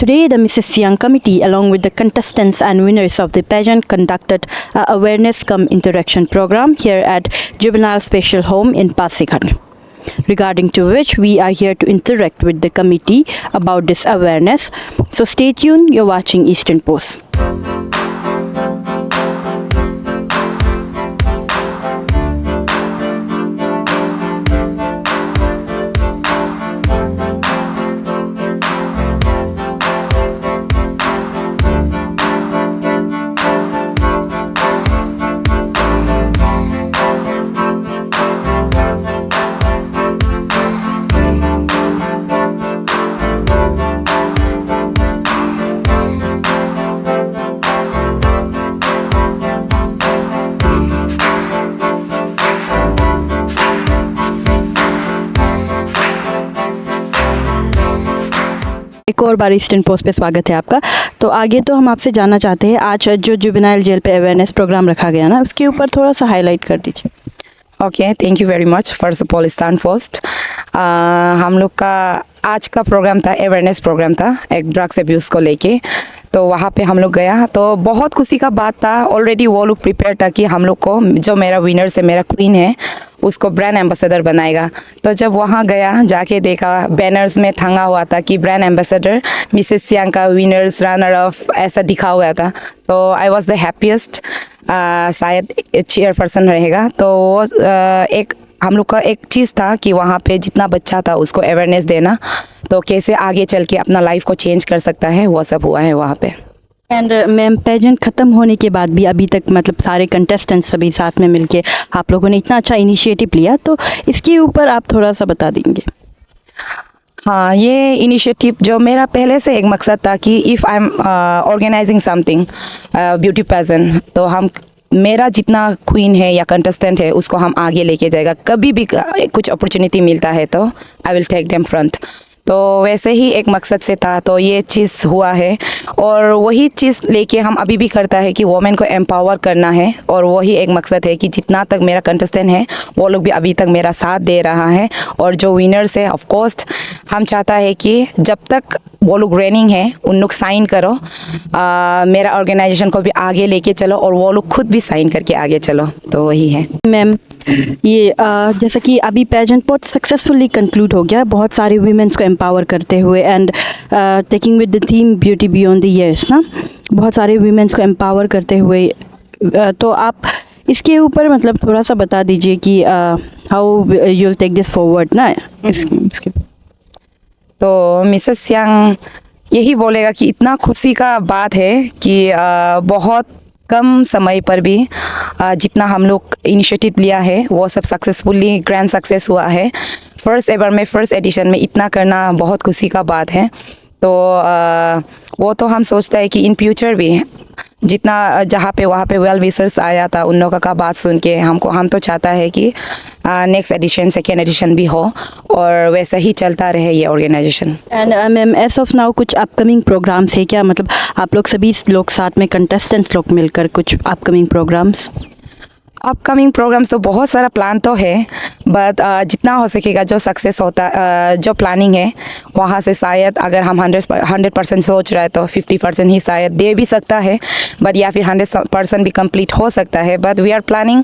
Today, the Mrs. Young Committee, along with the contestants and winners of the pageant, conducted a awareness cum interaction program here at Juvenile Special Home in Pasighat. Regarding to which we are here to interact with the committee about this awareness. So stay tuned, you're watching Eastern Post. एक और बार eastern post पे स्वागत है आपका। तो आगे तो हम आपसे जानना चाहते हैं, आज जो जुवेनाइल जेल पे अवेयरनेस प्रोग्राम रखा गया ना, उसके ऊपर थोड़ा सा हाईलाइट कर दीजिए। Okay, thank you very much. First of all eastern post, हम लोग का आज का प्रोग्राम था, अवेयरनेस प्रोग्राम था एक ड्रग्स अब्यूज़ को लेके। तो वहाँ पे हम लोग गया तो बहुत खुशी का बात था। ऑलरेडी वो लोग प्रिपेयर था कि हम लोग को जो मेरा विनर से मेरा क्वीन है उसको ब्रांड एम्बेसडर बनाएगा। तो जब वहाँ गया जाके देखा, बैनर्स में टंगा हुआ था कि ब्रांड एम्बेसडर मिसेस यांग का विनर्स रनर अप ऐसा दिखा हुआ था। तो आई वॉज द हैप्पीएस्ट, शायद चेयरपर्सन रहेगा। तो वो एक हम लोग का एक चीज़ था कि वहाँ पे जितना बच्चा था उसको अवेयरनेस देना, तो कैसे आगे चल के अपना लाइफ को चेंज कर सकता है, वो सब हुआ है वहाँ पे। एंड मैम, पेजेंट ख़त्म होने के बाद भी अभी तक मतलब सारे कंटेस्टेंट्स सभी साथ में मिलके आप लोगों ने इतना अच्छा इनिशिएटिव लिया, तो इसके ऊपर आप थोड़ा सा बता देंगे। हाँ, ये इनिशिएटिव जो मेरा पहले से एक मकसद था कि if I am organising something beauty pageant, तो हम मेरा जितना क्वीन है या कंटेस्टेंट है उसको हम आगे लेके जाएगा। कभी भी कुछ अपॉर्चुनिटी मिलता है तो I will take them front. तो वैसे ही एक मकसद से था, तो ये चीज़ हुआ है और वही चीज़ लेके हम अभी भी करता है कि वोमेन को एम्पावर करना है। और वही एक मकसद है कि जितना तक मेरा कंटेस्टेंट है वो लोग भी अभी तक मेरा साथ दे रहा है। और जो विनर्स है ऑफ कोर्स हम चाहता है कि जब तक वो लोग रेनिंग है उन लोग साइन करो, मेरा ऑर्गेनाइजेशन को भी आगे लेके चलो और वो लोग खुद भी साइन करके आगे चलो। तो वही है मैम। ये जैसा कि अभी पेजेंट बहुत सक्सेसफुली कंक्लूड हो गया, बहुत सारे वीमेंस को एम्पावर करते हुए and taking with the theme beauty beyond the years ना, बहुत सारे वीमेंस को एम्पावर करते हुए। तो आप इसके ऊपर मतलब थोड़ा सा बता दीजिए कि how you will take this forward ना इसके। तो मिसेस यांग यही बोलेगा कि इतना खुशी का बात है कि बहुत कम समय पर भी जितना हम लोग इनिशिएटिव लिया है वो सब सक्सेसफुली ग्रैंड सक्सेस हुआ है। फर्स्ट एवर में, फर्स्ट एडिशन में इतना करना बहुत खुशी का बात है। तो वो तो हम सोचते हैं कि इन फ्यूचर भी जितना जहाँ पे वहाँ पे वेल विशर्स आया था उन लोगों का बात सुन के हम तो चाहता है कि नेक्स्ट एडिशन, सेकेंड एडिशन भी हो और वैसा ही चलता रहे ये organisation. And ma'am, as of now कुछ अपकमिंग प्रोग्राम्स है क्या? मतलब आप लोग सभी लोग साथ में कंटेस्टेंट्स लोग मिलकर कुछ अपकमिंग प्रोग्राम्स? अपकमिंग प्रोग्राम्स तो बहुत सारा प्लान तो है, बट जितना हो सकेगा जो सक्सेस होता जो प्लानिंग है वहाँ से शायद अगर हम 100% सोच रहे हैं तो 50% ही शायद दे भी सकता है, बट या फिर 100% भी कंप्लीट हो सकता है। बट वी आर प्लानिंग,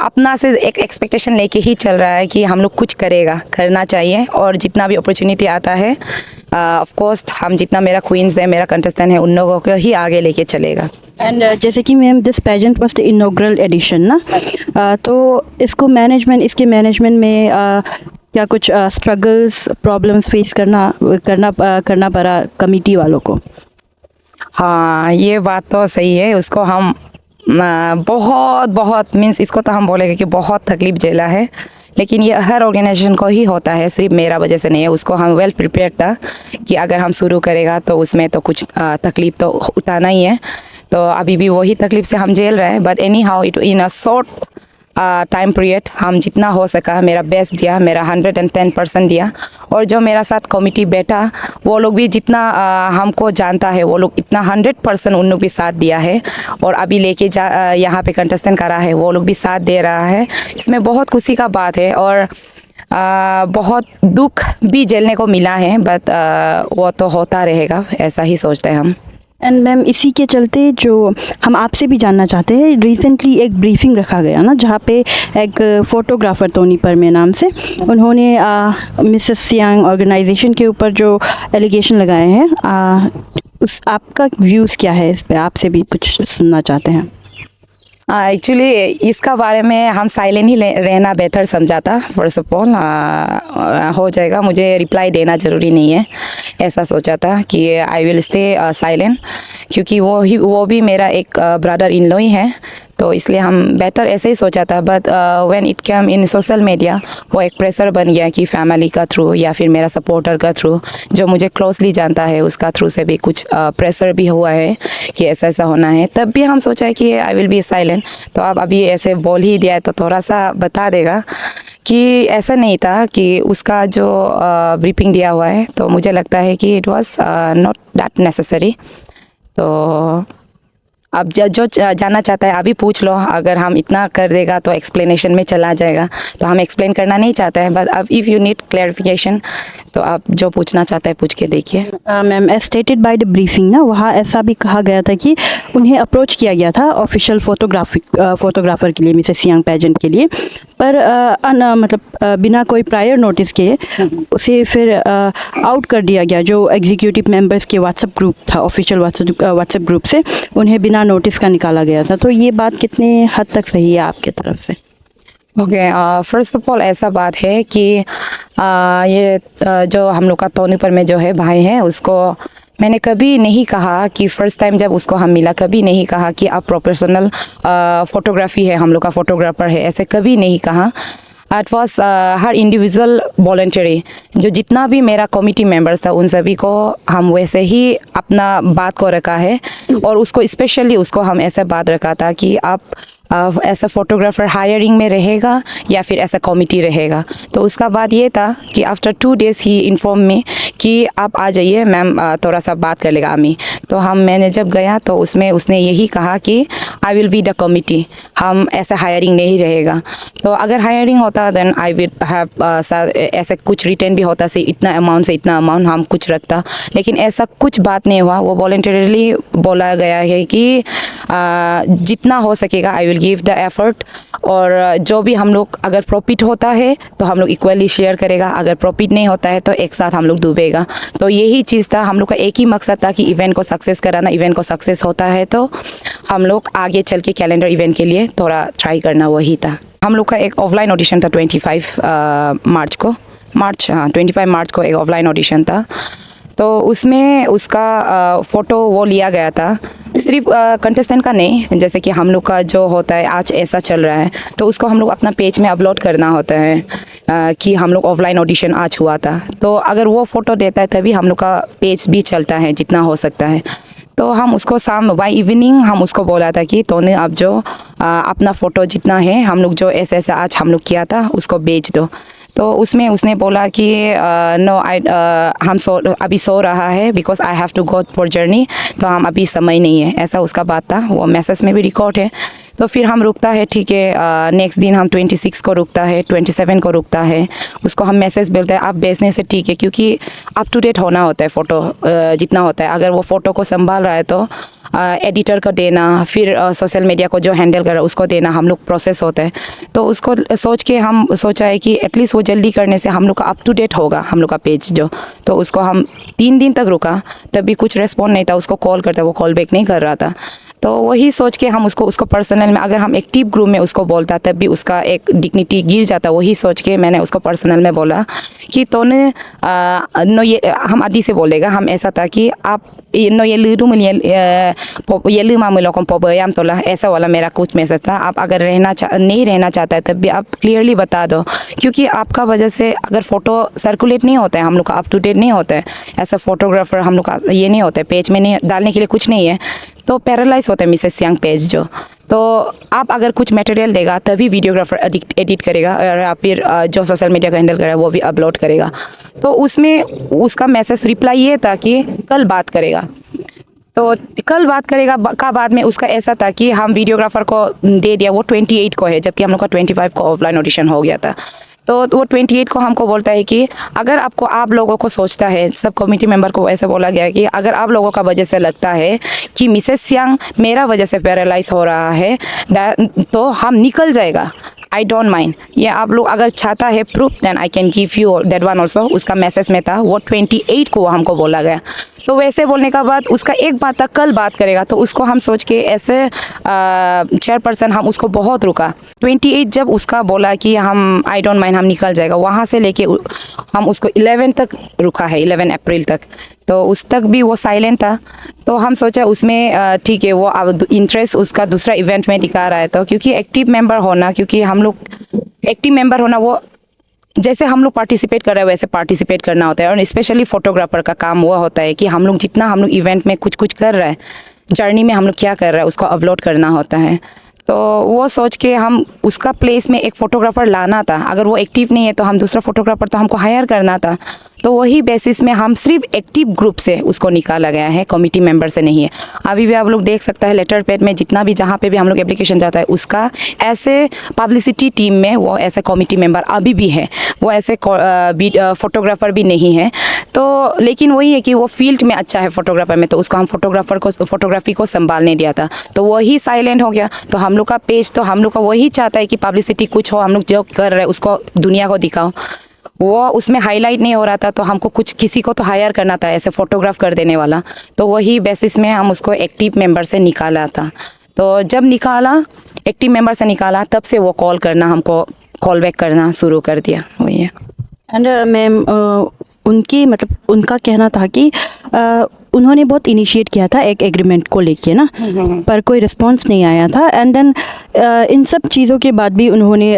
अपना से एक एक्सपेक्टेशन लेके ही चल रहा है कि हम लोग कुछ करना चाहिए और जितना भी अपॉर्चुनिटी आता है ऑफ कोर्स हम जितना मेरा क्वींस है, मेरा कंटेस्टेंट है, उन लोगों को ही आगे लेके चलेगा। एंड जैसे कि ma'am this pageant was the inaugural edition ना, तो इसके मैनेजमेंट में क्या कुछ स्ट्रगल्स, प्रॉब्लम्स फेस करना पड़ा कमिटी वालों को? हाँ, ये बात तो सही है। उसको हम बहुत मीन्स इसको तो हम बोलेंगे कि बहुत तकलीफ झेला है, लेकिन ये हर ऑर्गेनाइजेशन को ही होता है, सिर्फ मेरा वजह से नहीं है। उसको हम वेल प्रिपेयर्ड था कि अगर हम शुरू करेगा तो उसमें तो कुछ तकलीफ तो उठाना ही है। तो अभी भी वही तकलीफ से हम झेल रहे हैं, but any how it in a short time period हम जितना हो सका मेरा बेस्ट दिया, मेरा 110% दिया। और जो मेरा साथ कमिटी बैठा वो लोग भी जितना हमको जानता है वो लोग इतना 100% उन लोग भी साथ दिया है। और अभी लेके यहाँ पे कंटेस्टेंट करा है वो लोग भी साथ दे रहा है। इसमें बहुत खुशी का बात है। और बहुत दुख भी झेलने को मिला है, बट वो तो होता रहेगा, ऐसा ही सोचते हैं हम। एंड मैम इसी के चलते जो हम आपसे भी जानना चाहते हैं, रिसेंटली एक ब्रीफिंग रखा गया ना, जहाँ पे एक फोटोग्राफर टोनी परमे नाम से उन्होंने मिसेस सियांग ऑर्गेनाइजेशन के ऊपर जो एलिगेशन लगाए हैं, उस आपका व्यूज़ क्या है इस पे? आपसे भी कुछ सुनना चाहते हैं। एक्चुअली इसका बारे में हम साइलेंट ही रहना बेहतर समझा था। फर्स्ट ऑफ ऑल हो जाएगा, मुझे रिप्लाई देना ज़रूरी नहीं है, ऐसा सोचा था कि आई विल स्टे साइलेंट, क्योंकि वो भी मेरा एक ब्रदर इन लॉ ही है, तो इसलिए हम बेहतर ऐसे ही सोचा था। But when it come in social media, वो एक प्रेशर बन गया कि फैमिली का थ्रू या फिर मेरा सपोर्टर का थ्रू, जो मुझे क्लोजली जानता है उसका थ्रू से भी कुछ प्रेशर भी हुआ है कि ऐसा ऐसा होना है। तब भी हम सोचा है कि आई विल बी साइलेंट। तो अब अभी ऐसे बोल ही दिया है तो थोड़ा सा बता देगा कि ऐसा नहीं था कि उसका जो ब्रीफिंग दिया हुआ है, तो मुझे लगता है कि it was not that necessary. तो अब जो जानना चाहता है अभी पूछ लो, अगर हम इतना कर देगा तो एक्सप्लेनेशन में चला जाएगा, तो हम एक्सप्लेन करना नहीं चाहते हैं। बट अब इफ़ यू नीड क्लैरिफिकेशन तो आप जो पूछना चाहते हैं पूछ के देखिए। Ma'am as stated by the briefing ना, वहाँ ऐसा भी कहा गया था कि उन्हें अप्रोच किया गया था ऑफिशियल फोटोग्राफर के लिए, मिसेस सियांग पेजेंट के लिए, पर बिना कोई प्रायर नोटिस के उसे फिर आउट कर दिया गया। जो एग्जीक्यूटिव मेंबर्स के व्हाट्सएप ग्रुप था, ऑफिशियल व्हाट्सएप ग्रुप से उन्हें बिना नोटिस का निकाला गया था। तो ये बात कितने हद तक सही है आपके तरफ से? ओके, फर्स्ट ऑफ ऑल ऐसा बात है कि ये जो हम लोग का टोनी परमे जो है भाई है, उसको मैंने कभी नहीं कहा कि फ़र्स्ट टाइम जब उसको हम मिला, कभी नहीं कहा कि आप प्रोफेशनल फोटोग्राफी है, हम लोग का फोटोग्राफर है, ऐसे कभी नहीं कहा। It was her individual voluntary. जो जितना भी मेरा कमिटी मेंबर्स था उन सभी को हम वैसे ही अपना बात को रखा है, और उसको स्पेशली उसको हम ऐसा बात रखा था कि आप ऐसा फोटोग्राफर हायरिंग में रहेगा या फिर ऐसा कमिटी रहेगा। तो उसका बाद ये था कि आफ्टर 2 days ही इन्फॉर्म में कि आप आ जाइए मैम, थोड़ा सा बात कर लेगा आमी। तो मैंने जब गया तो उसमें उसने यही कहा कि I will be the committee, हम ऐसा हायरिंग नहीं रहेगा। तो अगर हायरिंग होता देन आई विल हैव ऐसा कुछ रिटर्न भी होता से इतना अमाउंट से इतना अमाउंट हम कुछ रखता, लेकिन ऐसा कुछ बात नहीं हुआ। वो वॉलंटरीली बोला गया है कि जितना हो सकेगा I will give the effort, और जो भी हम लोग अगर प्रॉफिट होता है तो हम लोग इक्वली शेयर करेगा, अगर प्रॉफिट नहीं होता है तो एक साथ हम लोग डूबेगा। तो यही चीज़ था, हम लोग का एक ही मकसद था कि इवेंट को सक्सेस कराना। इवेंट को सक्सेस होता है तो हम लोग आगे चल के कैलेंडर इवेंट के लिए थोड़ा ट्राई करना, वही था। हम लोग का एक ऑफलाइन ऑडिशन था 25 मार्च को, 25 मार्च को एक ऑफलाइन ऑडिशन था। तो उसमें उसका फ़ोटो वो लिया गया था, सिर्फ कंटेस्टेंट का नहीं, जैसे कि हम लोग का जो होता है आज ऐसा चल रहा है तो उसको हम लोग अपना पेज में अपलोड करना होता है कि हम लोग ऑफलाइन ऑडिशन आज हुआ था। तो अगर वो फ़ोटो देता है तभी हम लोग का पेज भी चलता है जितना हो सकता है। तो हम उसको शाम बाय इवनिंग हम उसको बोला था कि तूने अब जो अपना फ़ोटो जितना है हम लोग जो ऐसे ऐसे आज हम लोग किया था उसको बेच दो। तो उसमें उसने बोला कि नो अभी सो रहा है because I have to go for journey, तो हम अभी समय नहीं है, ऐसा उसका बात था। वो मैसेज में भी रिकॉर्ड है। तो फिर हम रुकता है, ठीक है, नेक्स्ट दिन हम 26 को रुकता है, 27 को रुकता है, उसको हम मैसेज बोलते हैं आप बेचने से ठीक है, क्योंकि अप टू डेट होना होता है फ़ोटो जितना होता है। अगर वो फ़ोटो को संभाल रहा है तो एडिटर को देना, फिर सोशल मीडिया को जो हैंडल कर रहा है उसको देना, हम लोग प्रोसेस होता है। तो उसको सोच के हम सोचा है कि एटलीस्ट वो जल्दी करने से हम लोग का अप टू डेट होगा हम लोग का पेज जो। तो उसको हम 3 दिन तक रुका, तब भी कुछ रिस्पॉन्ड नहीं था। उसको कॉल करता, वो कॉल बैक नहीं कर रहा था। तो वही सोच के हम उसको पर्सनल में, अगर हम एक्टिव ग्रुप में उसको बोलता तब भी उसका एक डिग्निटी गिर जाता। वही सोच के मैंने उसको पर्सनल में बोला कि तूने नो, ये हम आदि से बोलेगा, हम ऐसा था कि आप नो ये लू ये लू मामू लोगों पोबयाम तोला, ऐसा वाला मेरा कुछ मैसेज था। आप अगर नहीं रहना चाहता है तब भी आप क्लियरली बता दो, क्योंकि आपका वजह से अगर फ़ोटो सर्कुलेट नहीं होता है, हम लोग का अप टू डेट नहीं होता है, ऐसा फोटोग्राफर हम लोग का ये नहीं होता है, पेज में नहीं डालने के लिए कुछ नहीं है, तो पैरालाइज होता है मिसेस सियांग पेज जो। तो आप अगर कुछ मटेरियल देगा तभी वीडियोग्राफर एडिट करेगा, और फिर जो सोशल मीडिया का हैंडल करेगा वो भी अपलोड करेगा। तो उसमें उसका मैसेज रिप्लाई ये था कि कल बात करेगा। तो कल बात करेगा का बाद में उसका ऐसा था कि हम वीडियोग्राफर को दे दिया, वो 28 को है, जबकि हम लोग का 25 को ऑफलाइन ऑडिशन हो गया था। तो वो 28 को हमको बोलता है कि अगर आपको आप लोगों को सोचता है, सब कमेटी मेंबर को ऐसे बोला गया है कि अगर आप लोगों का वजह से लगता है कि मिसेस सियांग मेरा वजह से पैरालाइज हो रहा है तो हम निकल जाएगा, आई डोंट माइंड। ये आप लोग अगर चाहता है proof then I can give you that one also. उसका मैसेज में था वो 28 को वो हमको बोला गया। तो वैसे बोलने का बाद उसका एक बात था कल बात करेगा, तो उसको हम सोच के ऐसे चेयरपर्सन हम उसको बहुत रुका। 28 जब उसका बोला कि हम आई डोंट माइंड हम निकल जाएगा, वहाँ से लेके हम उसको 11 तक रुका है, 11 अप्रैल तक। तो उस तक भी वो साइलेंट था। तो हम सोचा उसमें ठीक है वो अब इंटरेस्ट उसका दूसरा इवेंट में दिखा रहा है। तो क्योंकि एक्टिव मेंबर होना, क्योंकि हम लोग एक्टिव मेंबर होना वो जैसे हम लोग पार्टिसिपेट कर रहे हैं वैसे पार्टिसिपेट करना होता है। और स्पेशली फोटोग्राफर का काम वो होता है कि हम लोग जितना हम लोग इवेंट में कुछ कुछ कर रहे हैं, जर्नी में हम लोग क्या कर रहे हैं उसको अपलोड करना होता है। तो वो सोच के हम उसका प्लेस में एक फ़ोटोग्राफ़र लाना था। अगर वो एक्टिव नहीं है तो हम दूसरा फ़ोटोग्राफ़र तो हमको हायर करना था। तो वही बेसिस में हम सिर्फ एक्टिव ग्रुप से उसको निकाला गया है, कमिटी मेंबर से नहीं है। अभी भी आप लोग देख सकते हैं लेटर पैड में जितना भी जहाँ पे भी हम लोग एप्लीकेशन जाता है उसका ऐसे पब्लिसिटी टीम में वो ऐसे कमिटी मेंबर अभी भी है, वो ऐसे फोटोग्राफ़र भी नहीं है। तो लेकिन वही है कि वो फील्ड में अच्छा है फोटोग्राफर में, तो उसको हम फोटोग्राफी को संभालने दिया था। तो वही साइलेंट हो गया। तो हम लोग का पेज तो हम लोग का वही चाहता है कि पब्लिसिटी कुछ हो, हम लोग जो कर रहे हैं उसको दुनिया को दिखाओ। वो उसमें हाईलाइट नहीं हो रहा था, तो हमको कुछ किसी को तो हायर करना था ऐसे फोटोग्राफ कर देने वाला। तो वही बेसिस में हम उसको एक्टिव मेंबर से निकाला था। तो जब निकाला, एक्टिव मेंबर से निकाला, तब से वो कॉल करना, हमको कॉल बैक करना शुरू कर दिया। वही है। एंड मैम उनकी मतलब उनका कहना था कि उन्होंने बहुत इनिशिएट किया था एक एग्रीमेंट को लेके ना, पर कोई रिस्पांस नहीं आया था। एंड देन इन सब चीज़ों के बाद भी उन्होंने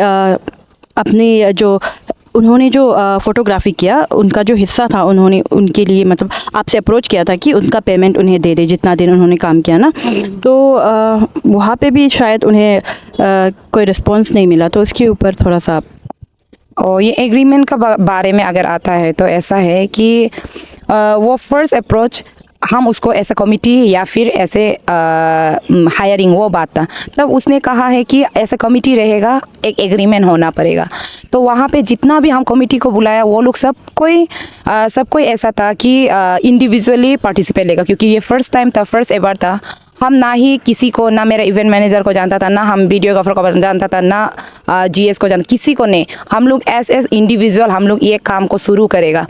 उन्होंने जो फोटोग्राफी किया उनका जो हिस्सा था, उन्होंने उनके लिए मतलब आपसे अप्रोच किया था कि उनका पेमेंट उन्हें दे दे जितना दिन उन्होंने काम किया ना। तो वहाँ पे भी शायद उन्हें कोई रिस्पांस नहीं मिला। तो उसके ऊपर थोड़ा सा और ये एग्रीमेंट का बारे में अगर आता है तो ऐसा है कि वो फर्स्ट अप्रोच हम उसको ऐसे कमिटी या फिर ऐसे हायरिंग वो बात था। तब उसने कहा है कि ऐसे कमिटी रहेगा, एक एग्रीमेंट होना पड़ेगा। तो वहाँ पे जितना भी हम कमिटी को बुलाया वो लोग सब कोई ऐसा था कि इंडिविजुअली पार्टिसिपेट लेगा, क्योंकि ये फर्स्ट टाइम था, फर्स्ट एवर था। हम ना ही किसी को, ना मेरा इवेंट मैनेजर को जानता था, ना हम वीडियोग्राफर को जानता था, ना जीएस को जानता, किसी को नहीं। हम लोग एज इंडिविजुअल हम लोग ये काम को शुरू करेगा।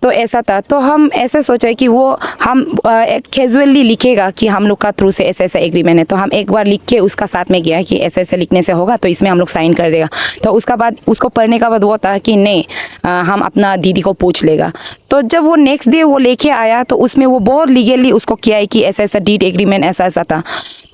तो ऐसा था। तो हम ऐसे सोचा कि वो हम कैजुअली लिखेगा कि हम लोग का थ्रू से ऐसे ऐसा एग्रीमेंट है। तो हम एक बार लिख के उसका साथ में गया कि ऐसे ऐसे लिखने से होगा, तो इसमें हम लोग साइन कर देगा। तो उसका बाद उसको पढ़ने का बाद वो था कि नहीं, हम अपना दीदी को पूछ लेगा। तो जब वो नेक्स्ट डे वो लेके आया तो उसमें वो बहुत लीगली उसको किया है कि ऐसा ऐसा डीड एग्रीमेंट ऐसा ऐसा था।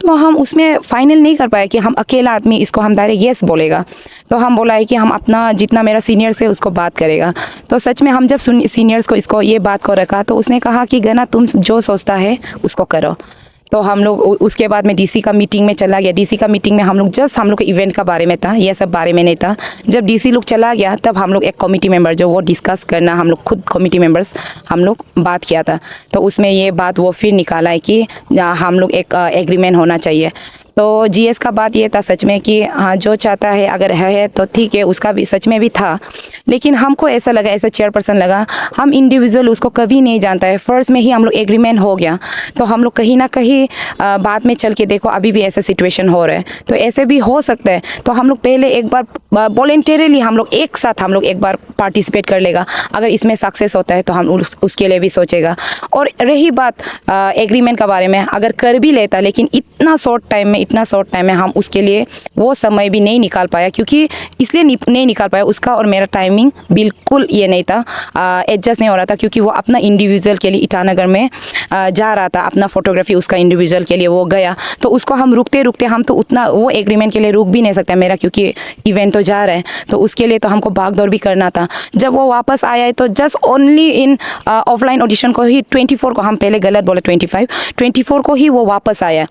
तो हम उसमें फाइनल नहीं कर पाए कि हम अकेला आदमी इसको हम डायरेक्ट येस बोलेगा। तो हम बोला है कि हम अपना जितना मेरा सीनियर से उसको बात करेगा। तो सच में हम जब सीनियर्स को इसको ये बात को रखा तो उसने कहा कि गना तुम जो सोचता है उसको करो। तो हम लोग उसके बाद में डीसी का मीटिंग में चला गया। डीसी का मीटिंग में हम लोग जस्ट हम लोग के इवेंट का बारे में था, ये सब बारे में नहीं था। जब डीसी लोग चला गया तब हम लोग एक कमेटी मेंबर जो वो डिस्कस करना, हम लोग खुद कमेटी मेंबर्स हम लोग बात किया था। तो उसमें ये बात वो फिर निकाला है कि हम लोग एक एग्रीमेंट होना चाहिए। तो जीएस का बात ये था सच में कि हाँ जो चाहता है अगर है तो ठीक है, उसका भी सच में भी था। लेकिन हमको ऐसा लगा, ऐसा चेयरपर्सन लगा, हम इंडिविजुअल उसको कभी नहीं जानता है, फर्स्ट में ही हम लोग एग्रीमेंट हो गया। तो हम लोग कहीं ना कहीं बाद में चल के देखो अभी भी ऐसा सिचुएशन हो रहा है, तो ऐसे भी हो सकता है। तो हम लोग पहले एक बार वॉलेंटरीली हम लोग एक साथ हम लोग एक बार पार्टिसिपेट कर लेगा। अगर इसमें सक्सेस होता है तो हम उसके लिए भी सोचेगा। और रही बात एग्रीमेंट का बारे में, अगर कर भी लेता लेकिन इतना शॉर्ट टाइम में हम उसके लिए वो समय भी नहीं निकाल पाया, क्योंकि इसलिए नहीं निकाल पाया, उसका और मेरा टाइमिंग बिल्कुल ये नहीं था, एडजस्ट नहीं हो रहा था। क्योंकि वो अपना इंडिविजुअल के लिए ईटानगर में जा रहा था, अपना फोटोग्राफी उसका इंडिविजुअल के लिए वो गया। तो उसको हम रुकते हम तो उतना वो एग्रीमेंट के लिए रुक भी नहीं सकते मेरा, क्योंकि इवेंट तो जा रहा है। तो उसके लिए तो हमको भाग दौड़ भी करना था। जब वो वापस आया तो just only in offline audition को ही 24 को, हम पहले गलत बोले 24 को ही वो वापस आया।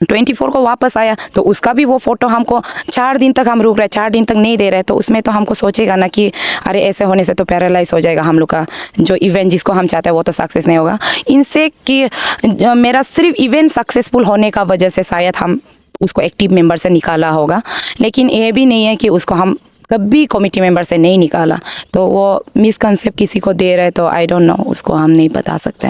24 को वापस आया तो उसका भी वो फ़ोटो हमको 4 दिन तक हम रुक रहे, 4 दिन तक नहीं दे रहे। तो उसमें तो हमको सोचेगा ना कि अरे ऐसे होने से तो पैरालाइज हो जाएगा हम लोग का जो इवेंट जिसको हम चाहते हैं वो तो सक्सेस नहीं होगा। इनसे कि मेरा सिर्फ इवेंट सक्सेसफुल होने का वजह से शायद हम उसको एक्टिव मेंबर से निकाला होगा। लेकिन ये भी नहीं है कि उसको हम कभी कमिटी मेंबर से नहीं निकाला। तो वो मिसकंसेप्ट किसी को दे रहे तो आई डोंट नो, उसको हम नहीं बता सकते।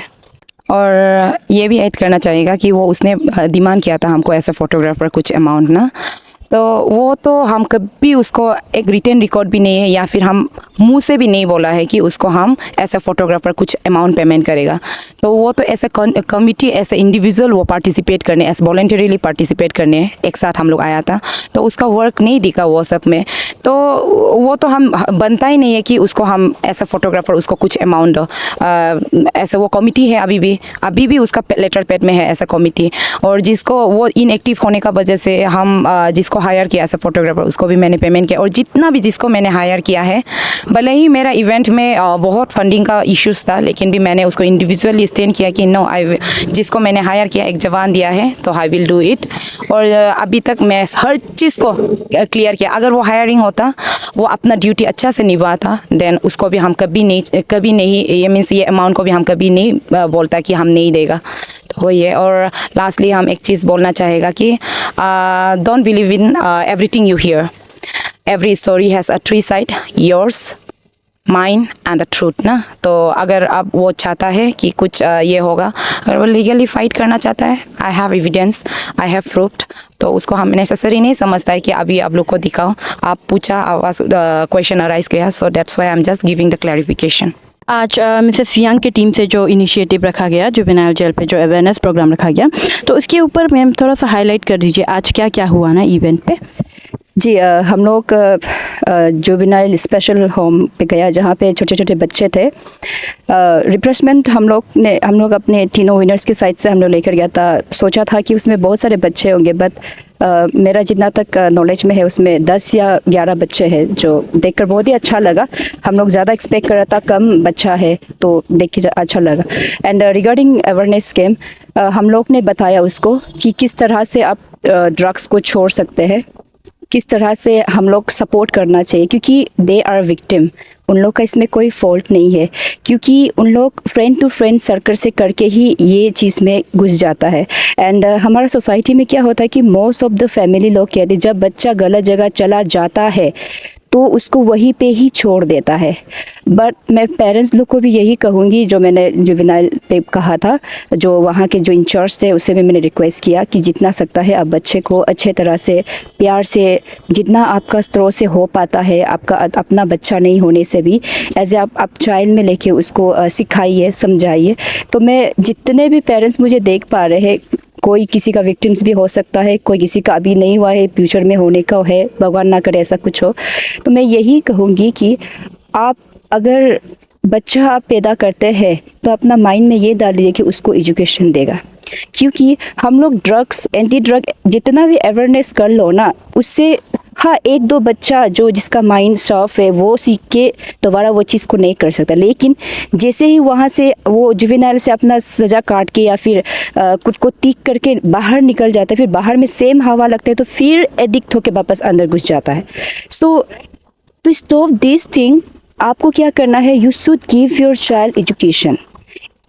और ये भी ऐड करना चाहिएगा कि वो उसने डिमांड किया था हमको ऐसे फोटोग्राफर कुछ अमाउंट ना, तो वो तो हम कभी उसको एक रिटन रिकॉर्ड भी नहीं है या फिर हम मुंह से भी नहीं बोला है कि उसको हम ऐसे फोटोग्राफर कुछ अमाउंट पेमेंट करेगा। तो वो तो ऐसे कमिटी ऐसे इंडिविजुअल वो पार्टिसिपेट करने, ऐसे वॉलंटरीली पार्टिसिपेट करने एक साथ हम लोग आया था, तो उसका वर्क नहीं दिखा वो सब में। तो वो तो हम बनता ही नहीं है कि उसको हम ऐसा फोटोग्राफर उसको कुछ अमाउंट दो। ऐसा वो कमिटी है अभी भी उसका लेटर पैड में है ऐसा कमिटी, और जिसको वो इनएक्टिव होने का वजह से हम जिसको हायर किया ऐसा फोटोग्राफर उसको भी मैंने पेमेंट किया। और जितना भी जिसको मैंने हायर किया है, भले ही मेरा इवेंट में बहुत फंडिंग का इश्यूज था, लेकिन भी मैंने उसको इंडिविजुअली स्टैंड किया कि नो, जिसको मैंने हायर किया एक जवान दिया है तो आई विल डू इट। और अभी तक मैं हर चीज़ को क्लियर किया। अगर वो हायरिंग होता, वो अपना ड्यूटी अच्छा से निभाता, देन उसको भी हम कभी नहीं ये मीन्स ये अमाउंट को भी हम कभी नहीं बोलता कि हम नहीं देगा। तो वही है। और लास्टली हम एक चीज़ बोलना चाहेगा कि don't believe in everything you here. Every story has a three side, yours, mine and the truth ना। तो अगर अब वो चाहता है कि कुछ ये होगा, अगर वो लीगली फाइट करना चाहता है, I have evidence, I have proofed, तो उसको हम नेसेसरी नहीं समझता है कि अभी आप लोग को दिखाओ। आप पूछा, आवाज क्वेश्चन अराइज किया, so that's why I am just giving the clarification. आज मिसेस यांग की टीम से जो इनिशिएटिव रखा गया, जुवेनाइल जेल पे जो अवेयरनेस प्रोग्राम रखा गया, तो उसके ऊपर मैम थोड़ा सा हाईलाइट कर दीजिए, आज क्या क्या हुआ ना इवेंट पे। जी, हम लोग जुवेनाइल स्पेशल होम पे गया जहाँ पे छोटे छोटे बच्चे थे। रिफ्रेशमेंट हम लोग अपने तीनों विनर्स की साइड से हम लोग लेकर गया था। सोचा था कि उसमें बहुत सारे बच्चे होंगे, बट मेरा जितना तक नॉलेज में है उसमें 10 या 11 बच्चे हैं, जो देखकर बहुत ही अच्छा लगा। हम लोग ज़्यादा एक्सपेक्ट कर रहा था, कम बच्चा है तो देख के अच्छा लगा। एंड रिगार्डिंग अवेयरनेस गेम, हम लोग ने बताया उसको कि किस तरह से आप ड्रग्स को छोड़ सकते हैं, किस तरह से हम लोग सपोर्ट करना चाहिए, क्योंकि दे आर विक्टिम। उन लोग का इसमें कोई फॉल्ट नहीं है, क्योंकि उन लोग फ्रेंड टू फ्रेंड सर्कल से करके ही ये चीज़ में घुस जाता है। एंड हमारा सोसाइटी में क्या होता है कि मोस्ट ऑफ द फैमिली लोग कहते हैं जब बच्चा गलत जगह चला जाता है तो उसको वहीं पे ही छोड़ देता है। बट मैं पेरेंट्स लोग को भी यही कहूँगी, जो मैंने जुवेनाइल पे कहा था, जो वहाँ के जो इंचार्ज थे उससे भी मैंने रिक्वेस्ट किया कि जितना सकता है आप बच्चे को अच्छे तरह से प्यार से, जितना आपका स्रोत से हो पाता है, आपका अपना बच्चा नहीं होने से भी एज ए आप चाइल्ड में लेके उसको सिखाइए, समझाइए। तो मैं जितने भी पेरेंट्स मुझे देख पा रहे हैं, कोई किसी का विक्टिम्स भी हो सकता है, कोई किसी का अभी नहीं हुआ है, फ्यूचर में होने का है, भगवान ना करे ऐसा कुछ हो। तो मैं यही कहूँगी कि आप अगर बच्चा आप पैदा करते हैं तो अपना माइंड में ये डाल लीजिए कि उसको एजुकेशन देगा, क्योंकि हम लोग ड्रग्स, एंटी ड्रग जितना भी अवेयरनेस कर लो ना, उससे हाँ एक दो बच्चा जो जिसका माइंड साफ है वो सीख के दोबारा वो चीज़ को नहीं कर सकता, लेकिन जैसे ही वहाँ से वो जुवेनाइल से अपना सज़ा काट के या फिर खुद को तीख करके बाहर निकल जाता है, फिर बाहर में सेम हवा लगता है तो फिर एडिक्ट होकर वापस अंदर घुस जाता है। सो टू स्टॉप दिस थिंग, आपको क्या करना है, you should give your child education.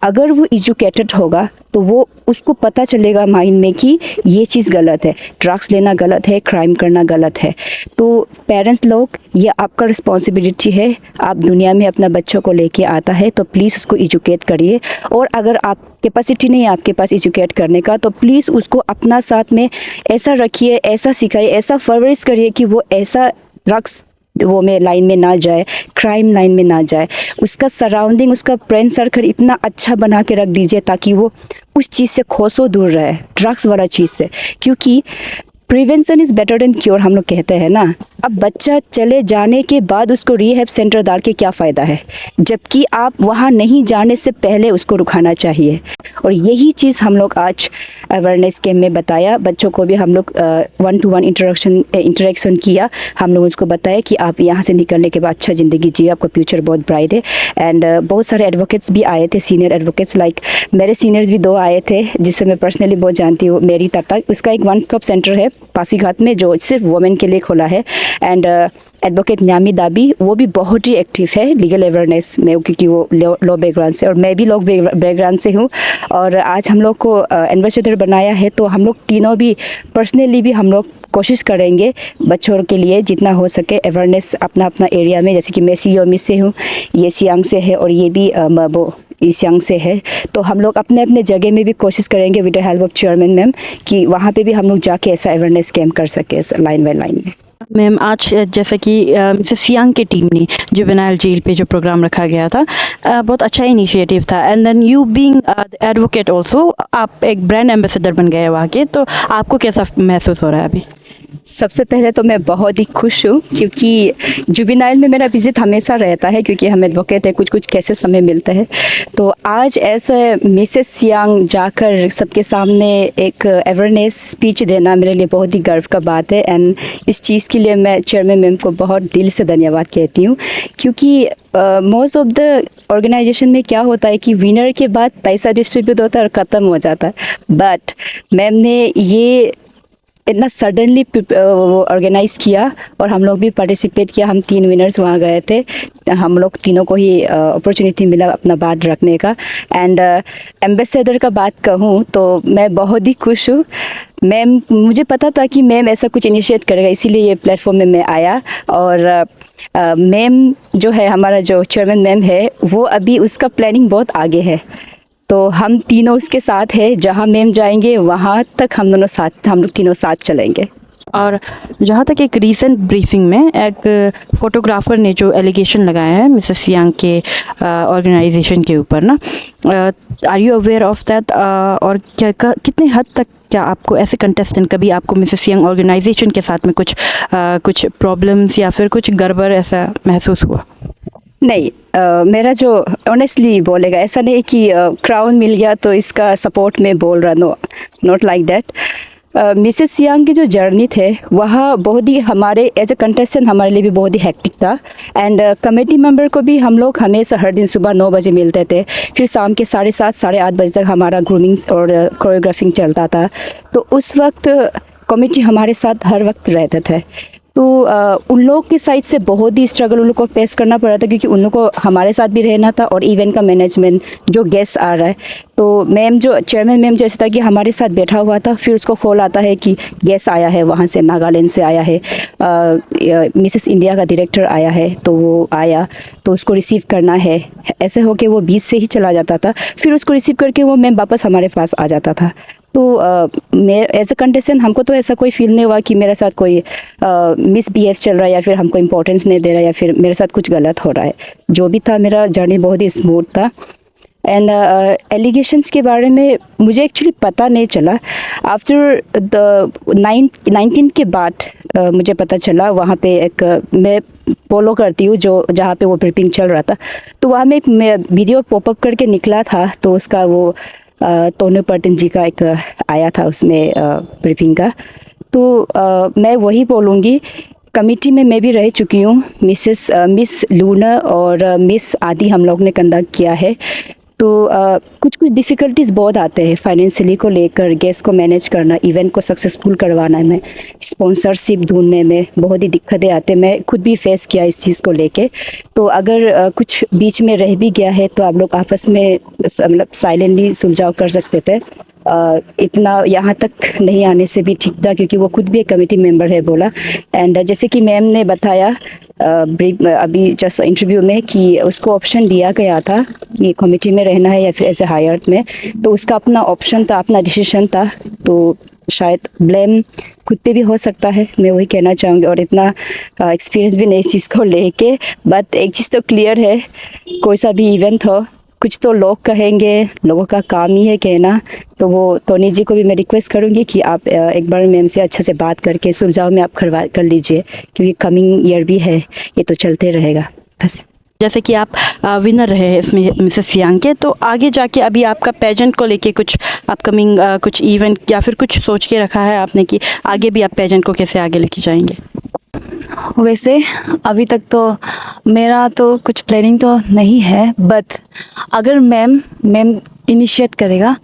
अगर वो एजुकेटेड होगा तो वो उसको पता चलेगा माइंड में कि ये चीज़ गलत है, ड्रग्स लेना गलत है, क्राइम करना गलत है। तो पेरेंट्स लोग, ये आपका रिस्पॉन्सिबिलिटी है। आप दुनिया में अपना बच्चों को लेके आता है तो प्लीज़ उसको एजुकेट करिए, और अगर आप कैपेसिटी नहीं है आपके पास एजुकेट करने का तो प्लीज़ उसको अपना साथ में ऐसा रखिए, ऐसा सिखाइए, ऐसा परवरिश करिए कि वो ऐसा ड्रग्स वो में लाइन में ना जाए, क्राइम लाइन में ना जाए। उसका सराउंडिंग, उसका फ्रेंड सर्कल इतना अच्छा बना के रख दीजिए ताकि वो उस चीज़ से कोसों दूर रहे, ड्रग्स वाला चीज़ से, क्योंकि prevention is better than cure हम लोग कहते हैं ना। अब बच्चा चले जाने के बाद उसको रिहैब सेंटर डाल के क्या फ़ायदा है, जबकि आप वहाँ नहीं जाने से पहले उसको रुकाना चाहिए। और यही चीज़ हम लोग आज अवेयरनेस कैम्प में बताया। बच्चों को भी हम लोग 1-to-1 इंटरेक्शन किया। हम लोग उसको बताया कि आप यहाँ से निकलने के बाद अच्छा ज़िंदगी जिए, आपका फ्यूचर बहुत ब्राइट है। एंड बहुत सारे एडवोकेट्स भी आए थे, सीनियर एडवोकेट्स, लाइक मेरे सीनियर्स भी 2 आए थे जिससे मैं पर्सनली बहुत जानती हूँ। मेरी टाटा, उसका एक वन स्टॉप सेंटर है पासीघाट में जो सिर्फ वुमेन के लिए खोला है। एंड एडवोकेट न्यामी दाबी वो भी बहुत ही एक्टिव है लीगल अवेयरनेस में, क्योंकि वो लॉ बैकग्राउंड से और मैं भी लॉ बैकग्राउंड से हूँ। और आज हम लोग को एम्बेसडर बनाया है, तो हम लोग तीनों भी पर्सनली भी हम लोग कोशिश करेंगे बच्चों के लिए जितना हो सके अवेयरनेस अपना अपना एरिया में। जैसे कि मैं सियोमी से हूँ, ये सियांग से है और ये भी मबो ईस्ट सियांग से है। तो हम लोग अपने अपने जगह में भी कोशिश करेंगे with the help of chairman ma'am कि वहाँ पे भी हम लोग जाके ऐसा अवेयरनेस कैंप कर सके लाइन बाय लाइन में। मैम आज जैसा कि मिसेस सियांग की टीम ने जुवेनाइल जेल पे जो प्रोग्राम रखा गया था, बहुत अच्छा इनिशिएटिव था। And then you being advocate also, आप एक ब्रांड एम्बेसडर बन गए वहाँ के, तो आपको कैसा महसूस हो रहा है अभी? सबसे पहले तो मैं बहुत ही खुश हूँ, क्योंकि जुवेनाइल में मेरा विजिट हमेशा रहता है, क्योंकि हम एडवोकेट है, कुछ कुछ कैसे समय मिलता है। तो आज ऐसे मिसेस सियांग जाकर सबके सामने एक अवेयरनेस स्पीच देना मेरे लिए बहुत ही गर्व का बात है। एंड इस चीज़ के लिए मैं चेयरमैन मैम को बहुत दिल से धन्यवाद कहती हूँ, क्योंकि मोस्ट ऑफ द ऑर्गेनाइजेशन में क्या होता है कि विनर के बाद पैसा डिस्ट्रीब्यूट होता है और ख़त्म हो जाता है। बट मैम ने ये इतना सडनली ऑर्गेनाइज़ किया और हम लोग भी पार्टिसिपेट किया। हम 3 विनर्स वहाँ गए थे, हम लोग तीनों को ही अपॉर्चुनिटी मिला अपना बात रखने का। एंड एम्बेसडर का बात कहूँ तो मैं बहुत ही खुश हूँ। मैम, मुझे पता था कि मैम ऐसा कुछ इनिशिएट करेगा, इसीलिए ये प्लेटफॉर्म में मैं आया। और मैम जो है, हमारा जो चेयरमैन मैम है, वो अभी उसका प्लानिंग बहुत आगे है। तो हम तीनों उसके साथ हैं, जहाँ मैम जाएंगे वहाँ तक हम लोग तीनों साथ चलेंगे। और जहाँ तक एक रीसेंट ब्रीफिंग में एक फोटोग्राफर ने जो एलिगेशन लगाया है मिसेस सियांग के ऑर्गेनाइजेशन के ऊपर ना, are you aware of that? और क्या कितने हद तक क्या आपको ऐसे कंटेस्टेंट, कभी आपको मिसेस सियांग ऑर्गेनाइजेशन के साथ में कुछ प्रॉब्लम्स या फिर कुछ गड़बड़ ऐसा महसूस हुआ? नहीं, मेरा जो ऑनेस्टली बोलेगा, ऐसा नहीं कि क्राउन मिल गया तो इसका सपोर्ट में बोल रहा, no, not like that. Mrs Siang की जो जर्नी थे वह बहुत ही हमारे एज अ कंटेस्टेंट हमारे लिए भी बहुत ही हेक्टिक था। एंड कमेटी मेंबर को भी हम लोग हमेशा हर दिन सुबह 9 बजे मिलते थे, फिर शाम के 7:30 साढ़े 8 बजे तक हमारा ग्रूमिंग और कोरियोग्राफिंग चलता था। तो उस वक्त कमेटी हमारे साथ हर वक्त रहते थे। तो उन लोग की साइड से बहुत ही स्ट्रगल उन लोग को फेस करना पड़ा था, क्योंकि उन लोग को हमारे साथ भी रहना था और इवेंट का मैनेजमेंट, जो गेस्ट आ रहा है। तो मैम जो चेयरमैन मैम जैसे था कि हमारे साथ बैठा हुआ था, फिर उसको कॉल आता है कि गेस्ट आया है, वहाँ से नागालैंड से आया है, मिसेस इंडिया का डायरेक्टर आया है, तो वो आया तो उसको रिसीव करना है। ऐसे होके वो बीच से ही चला जाता था, फिर उसको रिसीव करके वो मैम वापस हमारे पास आ जाता था। तो मैं एज अ कंटेस्टेंट हमको तो ऐसा कोई फील नहीं हुआ कि मेरे साथ कोई मिसबिहेव चल रहा है या फिर हमको इम्पोर्टेंस नहीं दे रहा है या फिर मेरे साथ कुछ गलत हो रहा है। जो भी था, मेरा जर्नी बहुत ही स्मूथ था। एंड एलिगेशंस के बारे में मुझे एक्चुअली पता नहीं चला। आफ्टर द 19 के बाद मुझे पता चला। वहाँ पे एक मैं फॉलो करती हूँ जो जहाँ पे वो ब्रीफिंग चल रहा था, तो वहाँ में एक वीडियो पॉपअप करके निकला था। तो उसका वो तोनू पर्टिन जी का एक आया था उसमें ब्रीफिंग का। तो मैं वही बोलूँगी, कमेटी में मैं भी रह चुकी हूँ। मिस लूना और मिस आदि हम लोग ने कंडक्ट किया है। तो कुछ डिफ़िकल्टीज़ बहुत आते हैं फाइनेंशियली को लेकर, गेस्ट को मैनेज करना, इवेंट को सक्सेसफुल करवाना में, स्पॉन्सरशिप ढूंढने में बहुत ही दिक्कतें आते हैं। मैं खुद भी फेस किया इस चीज़ को लेके। तो अगर कुछ बीच में रह भी गया है तो आप लोग आपस में मतलब साइलेंटली सुलझाव कर सकते थे। इतना यहाँ तक नहीं आने से भी ठीक था, क्योंकि वो खुद भी एक कमेटी मेंबर है बोला। एंड जैसे कि मैम ने बताया अभी जस्ट इंटरव्यू में कि उसको ऑप्शन दिया गया था कि कमेटी में रहना है या फिर एज ए हायर में, तो उसका अपना ऑप्शन था, अपना डिसीजन था। तो शायद ब्लेम खुद पे भी हो सकता है, मैं वही कहना चाहूँगी। और इतना एक्सपीरियंस भी नहीं इस चीज़ को लेके। बट एक चीज़ तो क्लियर है, कोई सा भी इवेंट हो, कुछ तो लोग कहेंगे, लोगों का काम ही है कहना। तो वो टोनी जी को भी मैं रिक्वेस्ट करूँगी कि आप एक बार मैम से अच्छे से बात करके सुलझाव में आप कर लीजिए, क्योंकि कमिंग ईयर भी है, ये तो चलते रहेगा बस। जैसे कि आप विनर रहे हैं इसमें मिसेस सियांग के, तो आगे जाके अभी आपका पेजेंट को लेके कुछ अपकमिंग कुछ इवेंट या फिर कुछ सोच के रखा है आपने कि आगे भी आप पेजेंट को कैसे आगे लेके जाएंगे? वैसे अभी तक तो मेरा तो कुछ प्लानिंग तो नहीं है, बट अगर मैम इनिशिएट करेगा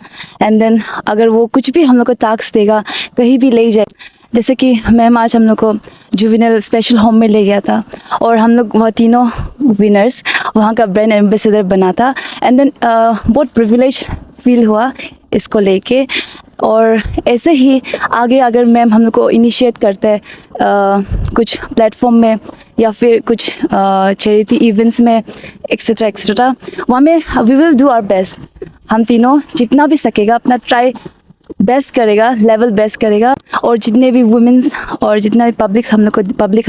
एंड देन अगर वो कुछ भी हम लोग को टास्क देगा, कहीं भी ले जाए, जैसे कि मैम आज हम लोग को जुवेनाइल स्पेशल होम में ले गया था और हम लोग वह तीनों विनर्स वहाँ का ब्रांड एम्बेसडर बना था। एंड देन बहुत प्रिविलेज फील हुआ इसको लेके। और ऐसे ही आगे अगर मैम हम लोग को इनिशिएट करते हैं कुछ प्लेटफॉर्म में या फिर कुछ चैरिटी इवेंट्स में एक्सेट्रा एक्सेट्रा, वहाँ में we will do our best. हम तीनों जितना भी सकेगा अपना ट्राई बेस्ट करेगा, लेवल बेस्ट करेगा। और जितने भी वुमेन्स और जितना भी पब्लिक हम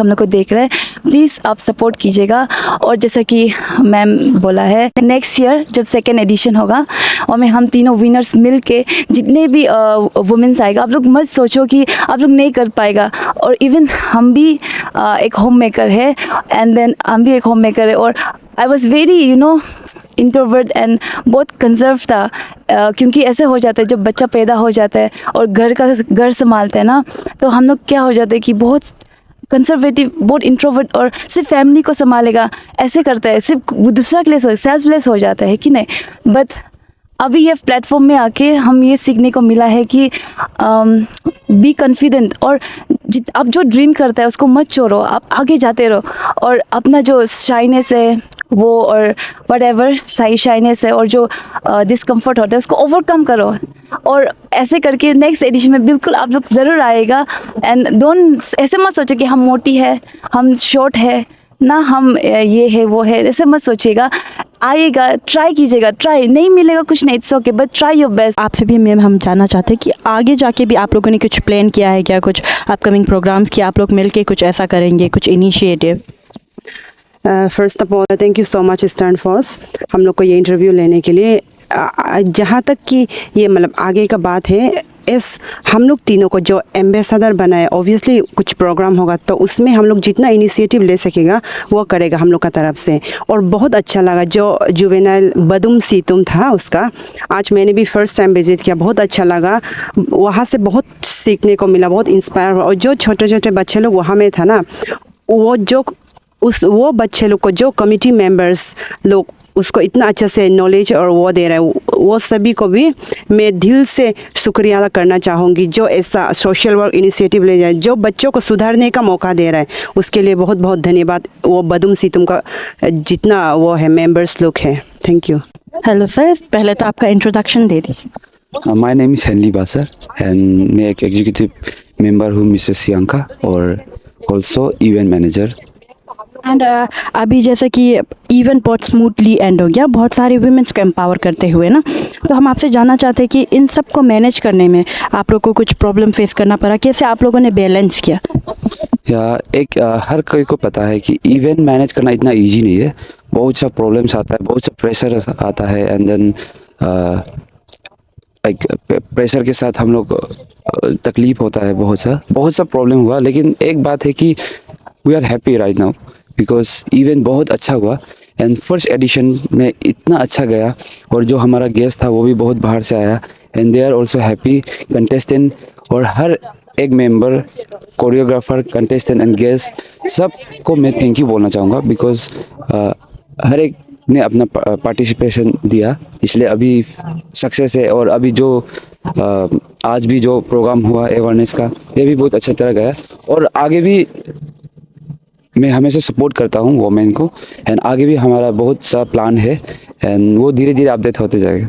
लोग को देख रहे हैं, प्लीज़ आप सपोर्ट कीजिएगा। और जैसा कि मैम बोला है, नेक्स्ट ईयर जब सेकेंड एडिशन होगा और में हम तीनों विनर्स मिल के जितने भी वुमेन्स आएगा, आप लोग मत सोचो कि आप लोग नहीं कर पाएगा। और इवन हम भी एक होम मेकर है, एंड देन हम भी एक होम मेकर है। और I was very introvert and बहुत कंजर्व था, क्योंकि ऐसे हो जाता है जब बच्चा पैदा हो जाता है और घर संभालते हैं ना, तो हम लोग क्या हो जाता है कि बहुत कंजर्वेटिव, बहुत इंट्रोवर्ट और सिर्फ फैमिली को संभालेगा ऐसे करता है, सिर्फ दूसरा के लिए सेल्फलेस हो जाता है कि नहीं। बट अभी ये प्लेटफॉर्म में आके हम ये सीखने को मिला है कि बी कॉन्फिडेंट, और आप जो ड्रीम करता है उसको मत छोड़ो, आप आगे जाते रहो। और अपना जो शाइनेस है वो, और वट एवर शाइनेस है और जो डिस्कम्फर्ट होता है उसको ओवरकम करो। और ऐसे करके नेक्स्ट एडिशन में बिल्कुल आप लोग ज़रूर आएगा। एंड डोंट ऐसे मत सोचो कि हम मोटी है, हम शॉर्ट है ना, हम ये है वो है, ऐसे मत सोचिएगा। आइएगा, ट्राई कीजिएगा, ट्राई नहीं मिलेगा कुछ नहीं, it's okay, but try your best. आपसे भी मैम हम जानना चाहते हैं कि आगे जाके भी आप लोगों ने कुछ प्लान किया है क्या, कुछ अपकमिंग प्रोग्राम्स कि आप लोग मिलके कुछ ऐसा करेंगे, कुछ initiative? First of all thank you so much stand force हम लोग को ये इंटरव्यू लेने के लिए। जहाँ तक कि ये मतलब आगे का बात है, हम लोग तीनों को जो एम्बेसडर बनाए, ऑब्वियसली कुछ प्रोग्राम होगा तो उसमें हम लोग जितना इनिशिएटिव ले सकेगा वो करेगा हम लोग का तरफ से। और बहुत अच्छा लगा जो जुवेनाइल बदुम सीतुम था उसका, आज मैंने भी फर्स्ट टाइम विजिट किया, बहुत अच्छा लगा। वहाँ से बहुत सीखने को मिला, बहुत इंस्पायर हुआ। और जो छोटे छोटे बच्चे लोग वहाँ में था ना, वो बच्चे लोग को जो कमिटी मेंबर्स लोग उसको इतना अच्छे से नॉलेज और वो दे रहे हैं, वो सभी को भी मैं दिल से शुक्रिया अदा करना चाहूँगी। जो ऐसा सोशल वर्क इनिशिएटिव ले जाए, जो बच्चों को सुधारने का मौका दे रहा है, उसके लिए बहुत बहुत धन्यवाद। वो बदुम सीतुम का जितना वो है मेंबर्स लोग हैं, थैंक यू। हेलो सर, पहले तो आपका इंट्रोडक्शन दे दीजिए। My name is Henley Basar and मैं एक एग्जीक्यूटिव मेंबर हूँ मिसेस सियांका और ऑल्सो इवेंट मैनेजर। एंड अभी जैसे कि इवेंट बहुत स्मूथली एंड हो गया, बहुत सारे वुमेन्स को एम्पावर करते हुए ना, तो हम आपसे जानना चाहते हैं कि इन सब को मैनेज करने में आप लोग को कुछ प्रॉब्लम फेस करना पड़ा, कैसे आप लोगों ने बैलेंस किया? हर कोई को पता है कि इवेंट मैनेज करना इतना इजी नहीं है, बहुत सा प्रॉब्लम्स आता है, बहुत सा प्रेशर आता है। एंड देन प्रेशर के साथ हम लोग तकलीफ होता है, बहुत सा प्रॉब्लम हुआ। लेकिन एक बात है कि we are happy right now because event बहुत अच्छा हुआ एंड फर्स्ट एडिशन में इतना अच्छा गया। और जो हमारा गेस्ट था वो भी बहुत बाहर से आया and they are also happy. Contestant और हर एक member, choreographer, contestant and guest, सब को मैं थैंक यू बोलना चाहूँगा बिकॉज हर एक ने अपना पार्टिसिपेशन दिया, इसलिए अभी सक्सेस है। और अभी जो आज भी जो प्रोग्राम हुआ अवेयरनेस का, ये भी बहुत अच्छा तरह गया। और आगे भी मैं हमेशा सपोर्ट करता हूँ वोमेन को एंड आगे भी हमारा बहुत सा प्लान है एंड वो धीरे धीरे अपडेट होते जाएगा।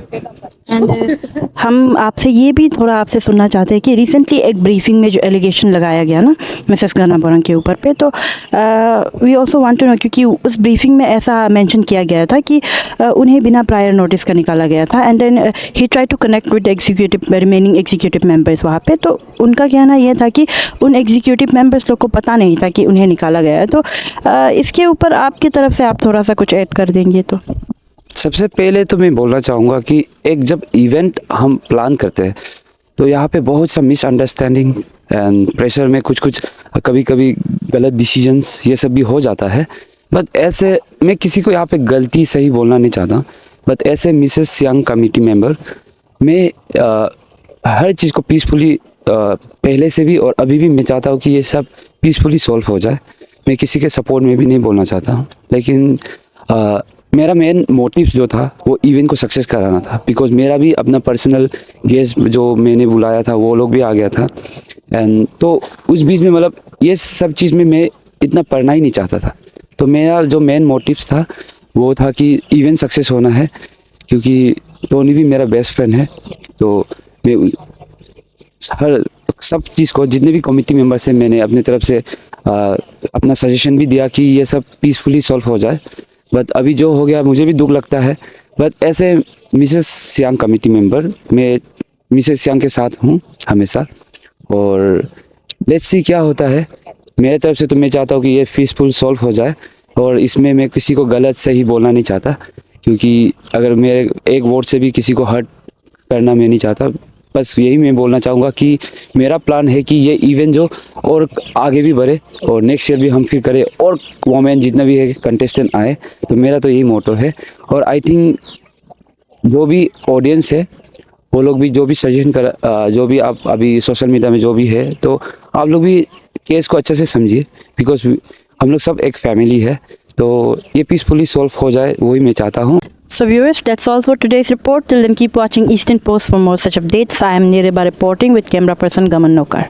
एंड हम आपसे ये भी थोड़ा आपसे सुनना चाहते हैं कि रिसेंटली एक ब्रीफिंग में जो एलिगेशन लगाया गया ना मिसेस गना बोरंग के ऊपर पे, तो we also want to know, क्योंकि उस ब्रीफिंग में ऐसा मेंशन किया गया था कि उन्हें बिना प्रायर नोटिस का निकाला गया था। And then he try to connect with remaining executive members वहाँ पे, तो उनका कहना यह था कि उन एग्जीक्यूटिव मेंबर्स लोग को पता नहीं था कि उन्हें निकाला गया है। तो इसके ऊपर आपकी तरफ से आप थोड़ा सा कुछ ऐड कर देंगे तो? सबसे पहले तो मैं बोलना चाहूँगा कि एक जब इवेंट हम प्लान करते हैं तो यहाँ पे बहुत सा मिसअंडरस्टैंडिंग एंड प्रेशर में कुछ कभी कभी गलत डिसीजंस ये सब भी हो जाता है। बट ऐसे मैं किसी को यहाँ पे गलती सही बोलना नहीं चाहता, बट ऐसे मिसेस सियांग कमेटी मेंबर मैं हर चीज़ को पीसफुली पहले से भी और अभी भी मैं चाहता हूँ कि ये सब पीसफुली सॉल्व हो जाए। मैं किसी के सपोर्ट में भी नहीं बोलना चाहता हूँ, लेकिन मेरा मेन मोटिव जो था वो इवेंट को सक्सेस कराना था। बिकॉज मेरा भी अपना पर्सनल गेस्ट जो मैंने बुलाया था वो लोग भी आ गया था एंड तो उस बीच में मतलब ये सब चीज़ में मैं इतना पढ़ना ही नहीं चाहता था। तो मेरा जो मेन मोटिव्स था वो था कि इवेंट सक्सेस होना है, क्योंकि टोनी भी मेरा बेस्ट फ्रेंड है। तो मैं हर सब चीज़ को, जितने भी कमिटी मेंबर्स हैं, मैंने अपनी तरफ से अपना सजेशन भी दिया कि ये सब पीसफुली सॉल्व हो जाए। बट अभी जो हो गया मुझे भी दुख लगता है। बट ऐसे मिसेस सियांग कमिटी मेंबर, मैं मिसेस सियांग के साथ हूँ हमेशा, और लेट्स सी क्या होता है। मेरे तरफ से तो मैं चाहता हूँ कि ये पीसफुल सॉल्व हो जाए, और इसमें मैं किसी को गलत सही बोलना नहीं चाहता, क्योंकि अगर मेरे एक वोट से भी किसी को हर्ट करना मैं नहीं चाहता। बस यही मैं बोलना चाहूँगा कि मेरा प्लान है कि ये इवेंट जो और आगे भी बढ़े, और नेक्स्ट ईयर भी हम फिर करें, और वोमेन जितना भी है कंटेस्टेंट आए। तो मेरा तो यही मोटो है। और आई थिंक जो भी ऑडियंस है वो लोग भी जो भी सजेशन कर, जो भी आप अभी सोशल मीडिया में जो भी है, तो आप लोग भी केस को अच्छे से समझिए, बिकॉज हम लोग सब एक फैमिली है। तो ये पीसफुली सॉल्व हो जाए, वही मैं चाहता हूँ। So viewers, that's all for today's report. Till then, keep watching Eastern Post for more such updates. I am Nireba reporting with camera person Gaman Nokar.